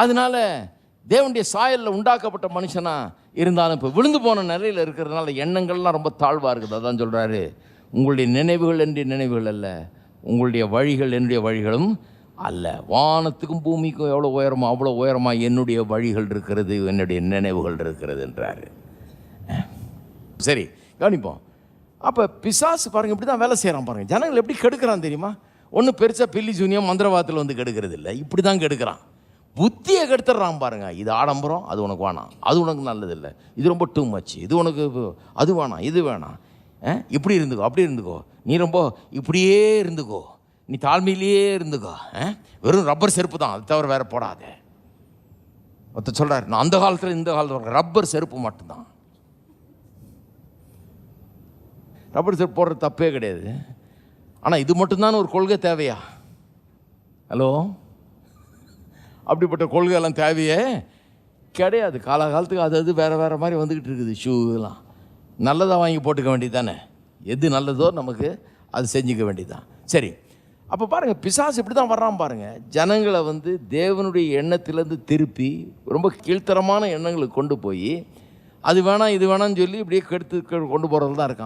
அதனால தேவனுடைய சாயலில் உண்டாக்கப்பட்ட மனுஷனா இருந்தாலும் இப்போ விழுந்து போன நிலையில் இருக்கிறதுனால எண்ணங்கள்லாம் ரொம்ப தாழ்வாக இருக்குது. அதான் சொல்கிறாரு, உங்களுடைய நினைவுகள் என்னுடைய நினைவுகள் அல்ல, உங்களுடைய வழிகள் என்னுடைய வழிகளும் அல்ல. வானத்துக்கும் பூமிக்கும் எவ்வளோ உயரமோ அவ்வளோ உயரமாக என்னுடைய வழிகள் இருக்கிறது, என்னுடைய நினைவுகள் இருக்கிறது என்றார். சரி, கவனிப்போம். அப்போ பிசாசு பாருங்கள் இப்படி தான் வேலை செய்கிறான் பாருங்கள். ஜனங்கள் எப்படி கெடுக்கிறான் தெரியுமா? ஒன்றும் பெருசாக பில்லி சூனியம் மந்திரவாதத்தில் வந்து கெடுக்கிறது இல்லை, இப்படி தான் கெடுக்கிறான். புத்தியை கெடுத்துட்றான் பாருங்க. இது ஆடம்பரம், அது உனக்கு வேணாம், அது உனக்கு நல்லதில்லை, இது ரொம்ப டூ மச்சு, இது உனக்கு அது வேணாம், இது வேணாம், இப்படி இருந்துக்கோ, அப்படி இருந்துக்கோ, நீ ரொம்ப இப்படியே இருந்துக்கோ, நீ தாழ்மையிலேயே இருந்துக்கோ, வெறும் ரப்பர் செருப்பு தான், அது தவிர வேறு போடாத. ஒருத்தர் சொல்கிறார், நான் அந்த காலத்தில் இந்த காலத்தில் ரப்பர் செருப்பு மட்டும்தான். ரப்பர் செருப்பு போடுறது தப்பே கிடையாது. ஆனால் இது மட்டும்தான் ஒரு கொள்கை தேவையா? ஹலோ, அப்படிப்பட்ட கொள்கையெல்லாம் தேவையே கிடையாது. காலகாலத்துக்கு அது வேறு வேறு மாதிரி வந்துக்கிட்டு இருக்குது. ஷூலாம் நல்லதாக வாங்கி போட்டுக்க வேண்டியது தானே. எது நல்லதோ நமக்கு அது செஞ்சுக்க வேண்டியதுதான். சரி, அப்போ பாருங்கள், பிசாசு இப்படி தான் வர்றான் பாருங்கள். ஜனங்களை வந்து தேவனுடைய எண்ணத்திலேருந்து திருப்பி ரொம்ப கீழ்த்தரமான எண்ணங்களுக்கு கொண்டு போய் அது வேணாம் இது வேணாம்னு சொல்லி இப்படியே கெடுத்து கொண்டு போகிறது தான் இருக்கான்.